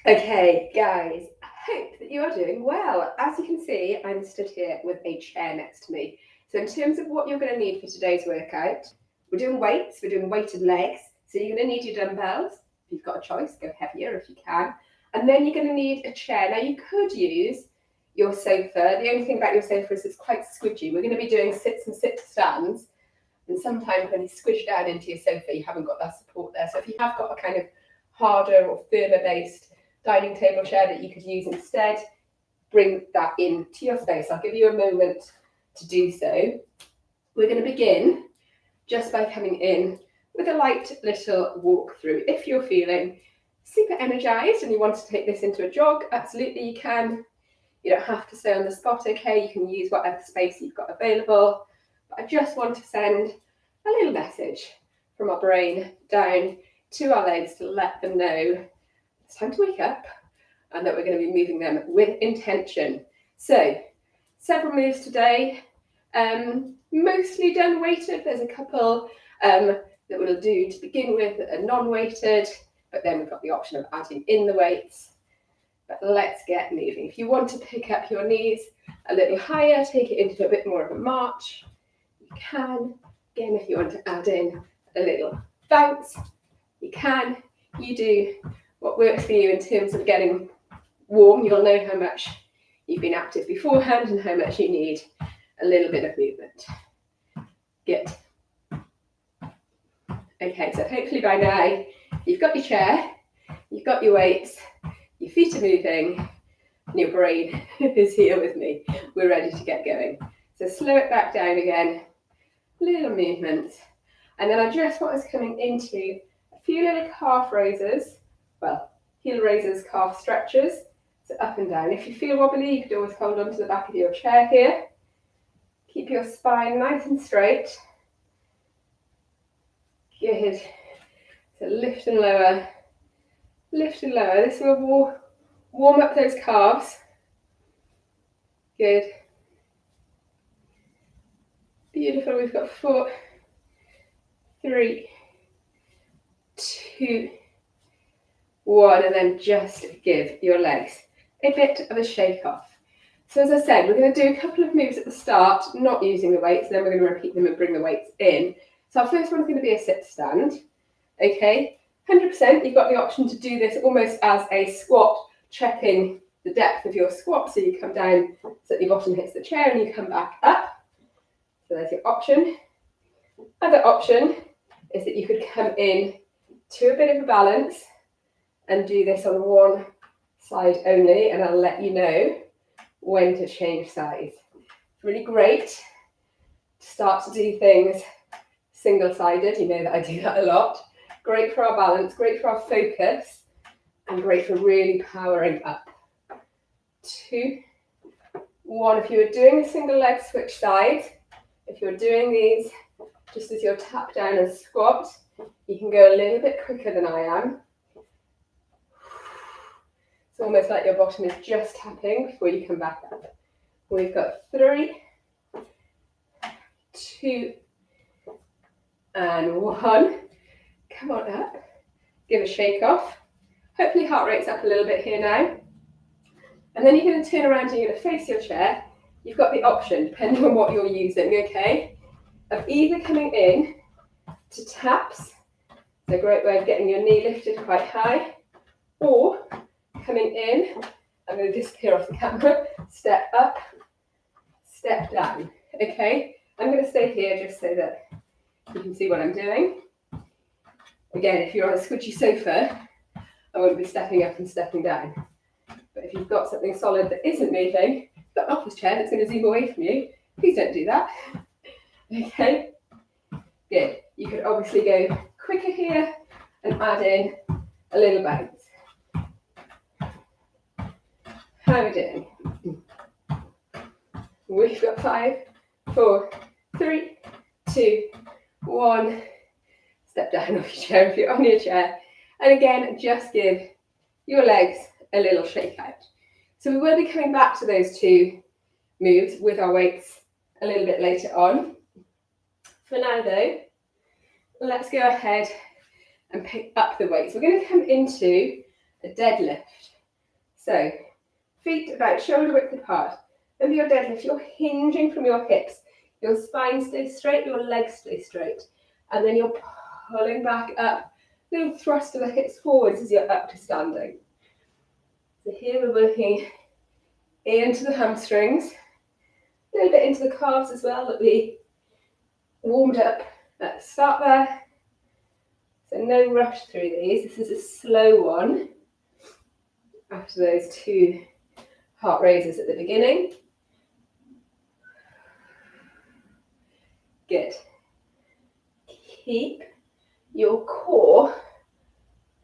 Okay, guys, I hope that you are doing well. As you can see, I'm stood here with a chair next to me. So in terms of what you're going to need for today's workout, we're doing weights, we're doing weighted legs. So you're going to need your dumbbells. If you've got a choice, go heavier if you can. And then you're going to need a chair. Now you could use your sofa. The only thing about your sofa is it's quite squidgy. We're going to be doing sits and sit stands. And sometimes when you squish down into your sofa, you haven't got that support there. So if you have got a kind of harder or firmer based dining table chair that you could use instead, bring that into your space. I'll give you a moment to do so. We're going to begin just by coming in with a light little walk through. If you're feeling super energized and you want to take this into a jog, absolutely you can. You don't have to stay on the spot, okay? You can use whatever space you've got available. But I just want to send a little message from our brain down to our legs to let them know it's time to wake up and that we're going to be moving them with intention. So, several moves today, mostly done weighted. There's a couple that we'll do to begin with that are non-weighted, but then we've got the option of adding in the weights. But let's get moving. If you want to pick up your knees a little higher, take it into a bit more of a march, you can. Again, if you want to add in a little bounce, you can. You do what works for you in terms of getting warm. You'll know how much you've been active beforehand and how much you need a little bit of movement. Good. Okay, so hopefully by now you've got your chair, you've got your weights, your feet are moving, and your brain is here with me. We're ready to get going. So slow it back down again, little movements. And then I just want us coming into a few little calf raises, well, heel raises, calf stretches, so up and down. If you feel wobbly, you could always hold on to the back of your chair here. Keep your spine nice and straight. Good. So lift and lower, lift and lower. This will warm up those calves. Good. Beautiful. We've got 4, 3, 2, 1, and then just give your legs a bit of a shake off. So as I said, we're going to do a couple of moves at the start, not using the weights, and then we're going to repeat them and bring the weights in. So our first one is going to be a sit stand. Okay, 100%, you've got the option to do this almost as a squat, checking the depth of your squat. So you come down so that your bottom hits the chair and you come back up. So there's your option. Other option is that you could come in to a bit of a balance and do this on one side only, and I'll let you know when to change sides. It's really great to start to do things single-sided. You know that I do that a lot. Great for our balance, great for our focus, and great for really powering up. 2, 1. If you were doing a single leg switch sides, if you're doing these just as you're tap down and squat, you can go a little bit quicker than I am. It's almost like your bottom is just tapping before you come back up. We've got 3, 2, and 1. Come on up. Give a shake off. Hopefully heart rate's up a little bit here now. And then you're going to turn around and you're going to face your chair. You've got the option, depending on what you're using, okay, of either coming in to taps. It's a great way of getting your knee lifted quite high, or coming in, I'm going to disappear off the camera, step up, step down, okay? I'm going to stay here just so that you can see what I'm doing. Again, if you're on a squidgy sofa, I won't be stepping up and stepping down. But if you've got something solid that isn't moving, got an office chair that's going to zoom away from you, please don't do that. Okay, good. You could obviously go quicker here and add in a little bounce. How are we doing? We've got 5, 4, 3, 2, 1. Step down off your chair if you're on your chair. And again, just give your legs a little shake out. So we will be coming back to those 2 moves with our weights a little bit later on. For now though, let's go ahead and pick up the weights. We're going to come into a deadlift. So, feet about shoulder width apart. And for your deadlift, you're hinging from your hips. Your spine stays straight, your legs stay straight. And then you're pulling back up. Little thrust of the hips forwards as you're up to standing. So here we're working into the hamstrings. A little bit into the calves as well that we warmed up at the start there. So no rush through these. This is a slow one after those 2 heart raises at the beginning. Good. Keep your core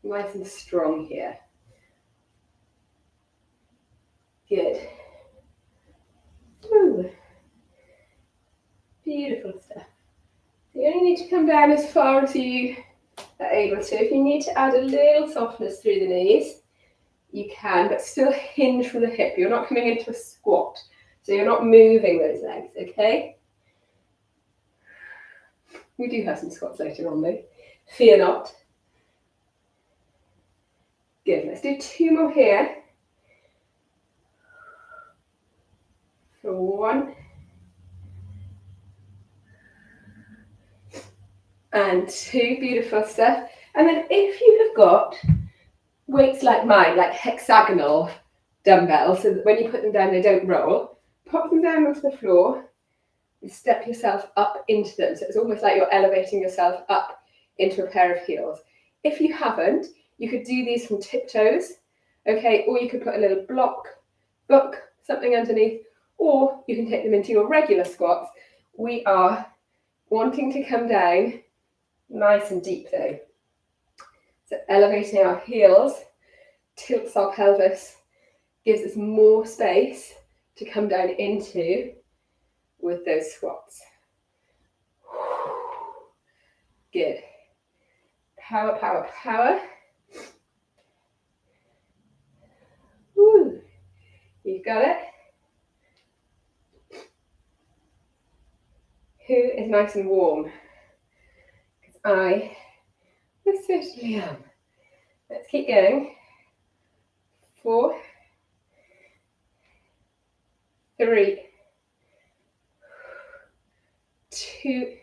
nice and strong here. Good. Ooh. Beautiful stuff. So you only need to come down as far as you are able to. If you need to add a little softness through the knees, you can, but still hinge from the hip. You're not coming into a squat, so you're not moving those legs, okay? We do have some squats later on though. Fear not. Good, let's do 2 more here. For 1. And 2, beautiful stuff. And then if you have got weights like mine, like hexagonal dumbbells, so that when you put them down they don't roll, pop them down onto the floor and step yourself up into them. So it's almost like you're elevating yourself up into a pair of heels. If you haven't, you could do these from tiptoes, okay, or you could put a little book, something underneath, or you can take them into your regular squats. We are wanting to come down nice and deep though. So elevating our heels tilts our pelvis, gives us more space to come down into with those squats. Good. Power, power, power. Woo. You've got it. Who is nice and warm? Because I certainly am. Let's keep going. 4, 3, 2,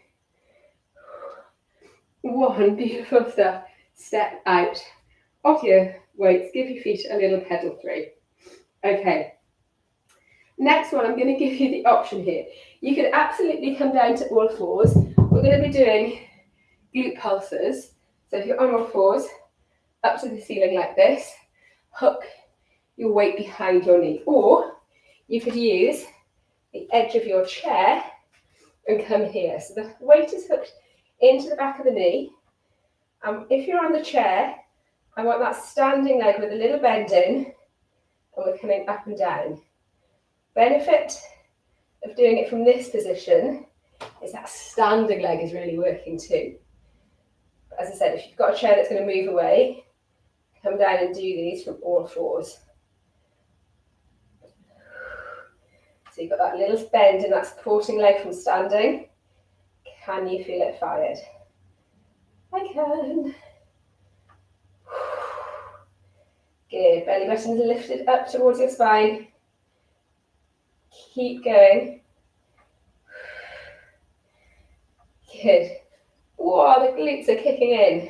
1. Beautiful stuff. Step out of your weights. Give your feet a little pedal through. Okay. Next one, I'm going to give you the option here. You could absolutely come down to all fours. We're going to be doing glute pulses. So if you're on all fours, up to the ceiling like this, hook your weight behind your knee. Or you could use the edge of your chair and come here. So the weight is hooked into the back of the knee. If you're on the chair, I want that standing leg with a little bend in, and we're coming up and down. Benefit of doing it from this position is that standing leg is really working too. But as I said, if you've got a chair that's going to move away, come down and do these from all fours. So you've got that little bend in that supporting leg from standing. Can you feel it fired? I can. Good. Belly button is lifted up towards your spine. Keep going. Good. Wow, the glutes are kicking in.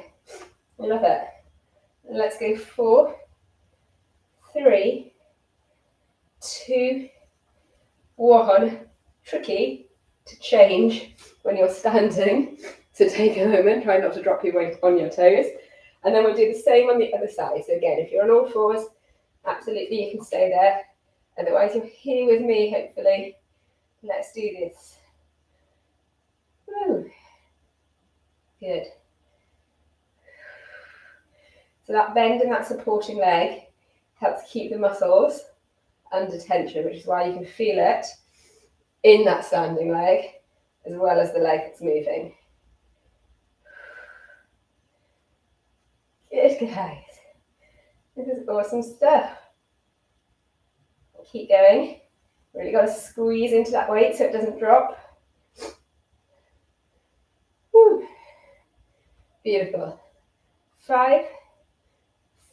I love it. Let's go 4, 3, 2, 1. Tricky to change when you're standing, so take a moment, try not to drop your weight on your toes. And then we'll do the same on the other side. So again, if you're on all fours, absolutely you can stay there. Otherwise you're here with me, hopefully. Let's do this. Woo. Good. So that bend in that supporting leg helps keep the muscles under tension, which is why you can feel it in that standing leg as well as the leg that's moving. Good, guys. This is awesome stuff. Keep going. Really got to squeeze into that weight so it doesn't drop. Woo. Beautiful. 5,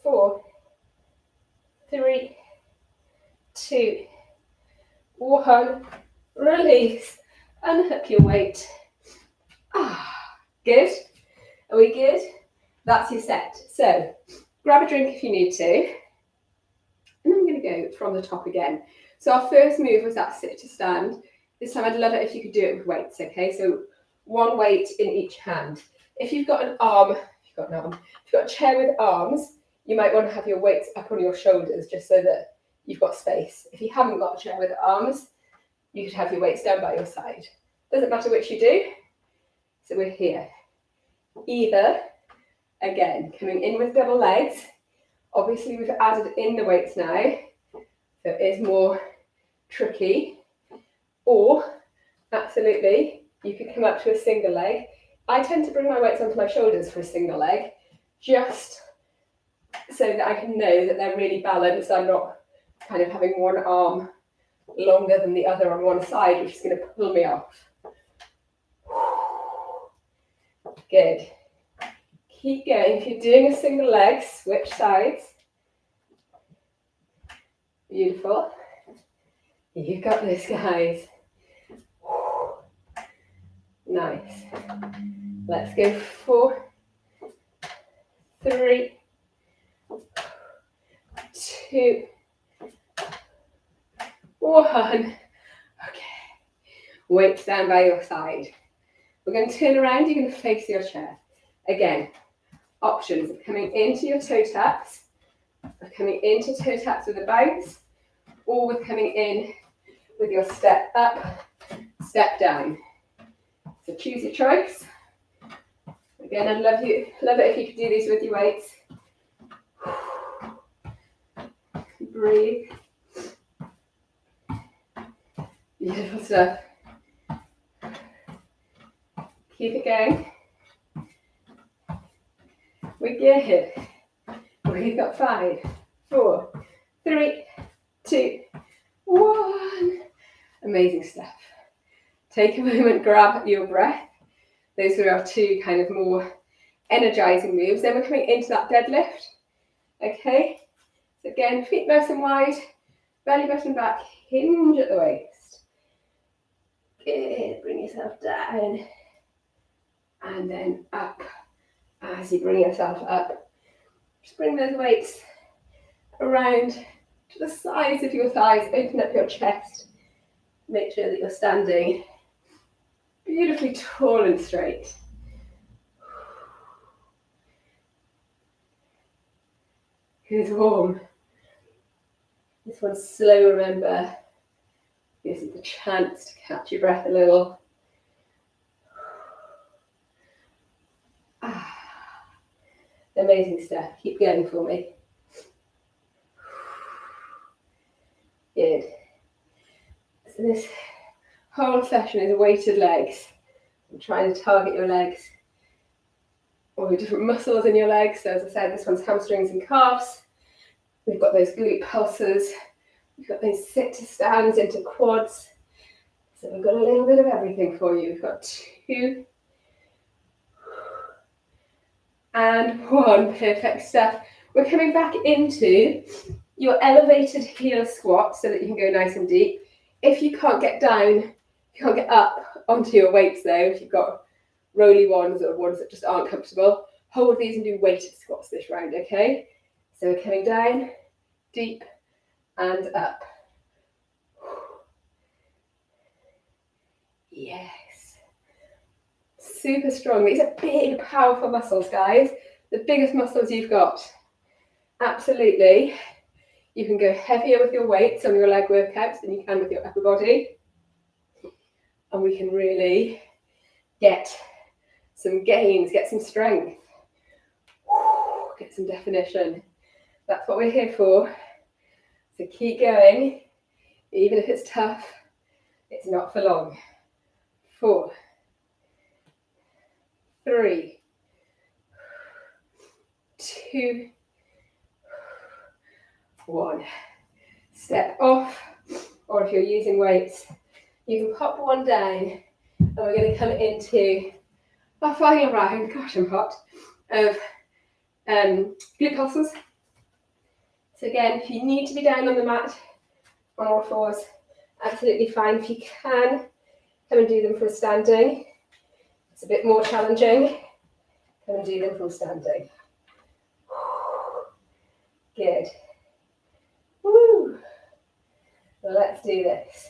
4, 3, 2, 1, release, unhook your weight. Good. Are we good? That's your set. So grab a drink if you need to. And then I'm going to go from the top again. So our first move was that sit to stand. This time I'd love it if you could do it with weights, okay? So one weight in each hand. If you've got an arm, if you've got a chair with arms, you might want to have your weights up on your shoulders just so that you've got space. If you haven't got a chair with arms, you could have your weights down by your side. Doesn't matter which you do. So we're here. Either, again, coming in with double legs. Obviously we've added in the weights now, so it is more tricky. Or, absolutely, you could come up to a single leg. I tend to bring my weights onto my shoulders for a single leg, just so that I can know that they're really balanced. I'm not kind of having one arm longer than the other on one side, which is going to pull me off. Good. Keep going. If you're doing a single leg, switch sides. Beautiful. You got this, guys. Nice. Let's go 4, 3, 2, 1. Okay. Weights down by your side. We're going to turn around. You're going to face your chair. Again, options of coming into your toe taps, of coming into toe taps with a bounce, or with coming in with your step up, step down. So choose your choice. Again, I'd love it if you could do these with your weights. Breathe. Beautiful stuff. Keep it going. We're good. We've got 5, 4, 3, 2, 1. Amazing stuff. Take a moment, grab your breath. Those are our 2 kind of more energizing moves. Then we're coming into that deadlift. Okay. So again, feet nice and wide, belly button back, hinge at the waist. Good. Bring yourself down. And then up. As you bring yourself up, just bring those weights around to the sides of your thighs, open up your chest, make sure that you're standing beautifully tall and straight. Who's warm? This one's slow, remember. This is the chance to catch your breath a little. Amazing stuff. Keep going for me. Good. So this whole session is weighted legs. I'm trying to target your legs or the different muscles in your legs. So as I said, this one's hamstrings and calves. We've got those glute pulsers. We've got those sit to stands into quads. So we've got a little bit of everything for you. We've got 2 and 1. Perfect stuff. We're coming back into your elevated heel squat so that you can go nice and deep. If you can't get down, if you can't get up onto your weights though, if you've got rolly ones or ones that just aren't comfortable, hold these and do weighted squats this round, okay? So we're coming down, deep and up. Yes. Super strong. These are big, powerful muscles, guys. The biggest muscles you've got. Absolutely. You can go heavier with your weights on your leg workouts than you can with your upper body. And we can really get some gains, get some strength, get some definition. That's what we're here for. So keep going. Even if it's tough, it's not for long. 4, 3, 2, 1. Step off, or if you're using weights, you can pop one down, and we're going to come into our final round, gosh I'm hot, of glute pulses. So again, if you need to be down on the mat, on all fours, absolutely fine. If you can, come and do them from standing. It's a bit more challenging. Come and do them from standing. Good. Woo. Well, let's do this.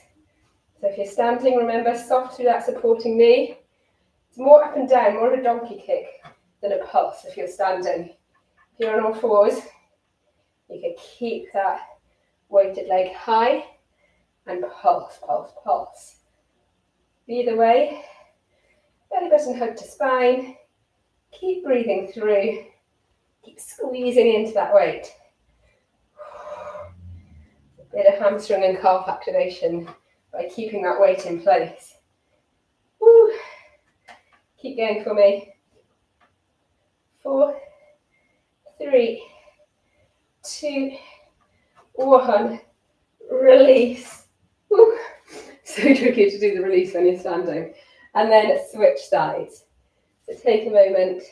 So if you're standing, remember, soft through that supporting knee. It's more up and down, more of a donkey kick than a pulse if you're standing. If you're on all fours, you can keep that weighted leg high and pulse, pulse, pulse. Either way, belly button hug to spine. Keep breathing through. Keep squeezing into that weight. A bit of hamstring and calf activation by keeping that weight in place. Woo. Keep going for me. 4, 3, 2, 1. Release. Woo. So tricky to do the release when you're standing. And then switch sides. So take a moment.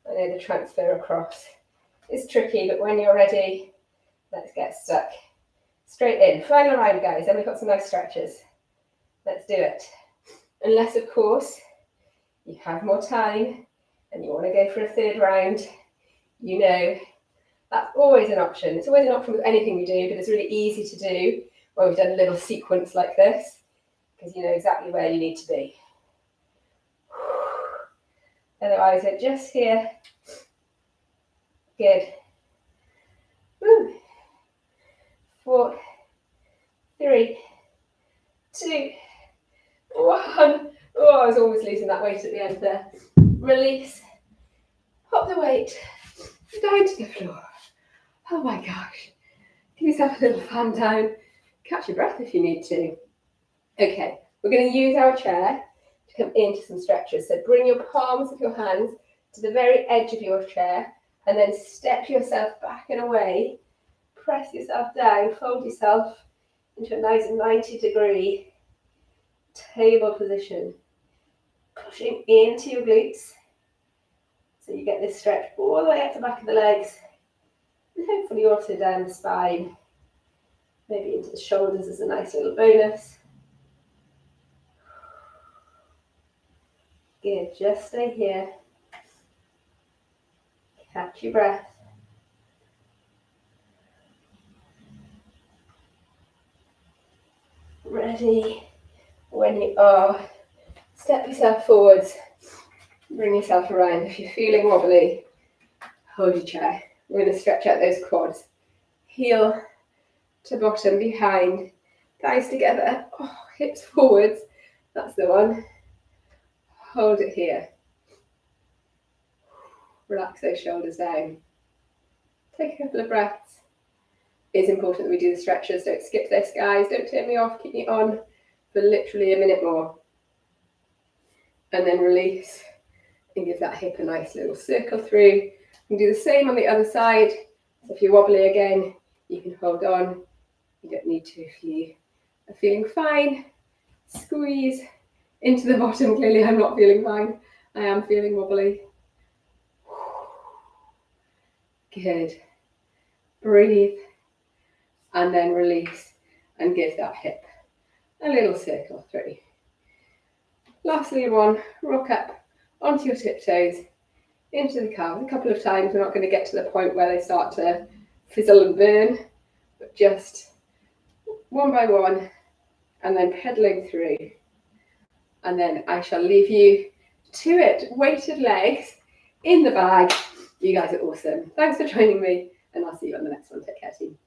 I know the transfer across is tricky, but when you're ready, let's get stuck. Straight in. Final round, guys. Then we've got some nice stretches. Let's do it. Unless, of course, you have more time and you want to go for a third round, you know, that's always an option. It's always an option with anything we do, but it's really easy to do when we've done a little sequence like this, because you know exactly where you need to be. Otherwise, we're just here. Good. Woo. 4, 3, 2, 1. Oh, I was almost losing that weight at the end there. Release. Pop the weight down to the floor. Oh my gosh. Give yourself a little fan down. Catch your breath if you need to. Okay, we're going to use our chair to come into some stretches. So bring your palms of your hands to the very edge of your chair and then step yourself back and away. Press yourself down, fold yourself into a nice 90-degree table position. Pushing into your glutes. So you get this stretch all the way up the back of the legs. And hopefully also down the spine. Maybe into the shoulders as a nice little bonus. Good, just stay here. Catch your breath. Ready when you are. Step yourself forwards. Bring yourself around. If you're feeling wobbly, hold your chair. We're going to stretch out those quads. Heel to bottom, behind. Thighs together. Oh, hips forwards. That's the one. Hold it here. Relax those shoulders down. Take a couple of breaths. It's important that we do the stretches. Don't skip this, guys. Don't turn me off. Keep me on for literally a minute more. And then release and give that hip a nice little circle through. You can do the same on the other side. So if you're wobbly again, you can hold on. You don't need to if you are feeling fine. Squeeze into the bottom. Clearly I'm not feeling fine. I am feeling wobbly. Good. Breathe. And then release and give that hip a little circle through. Lastly, one, rock up onto your tiptoes, into the calves. A couple of times. We're not going to get to the point where they start to fizzle and burn, but just one by one, and then pedaling through. And then I shall leave you to it. Weighted legs in the bag. You guys are awesome. Thanks for joining me, and I'll see you on the next one. Take care, team.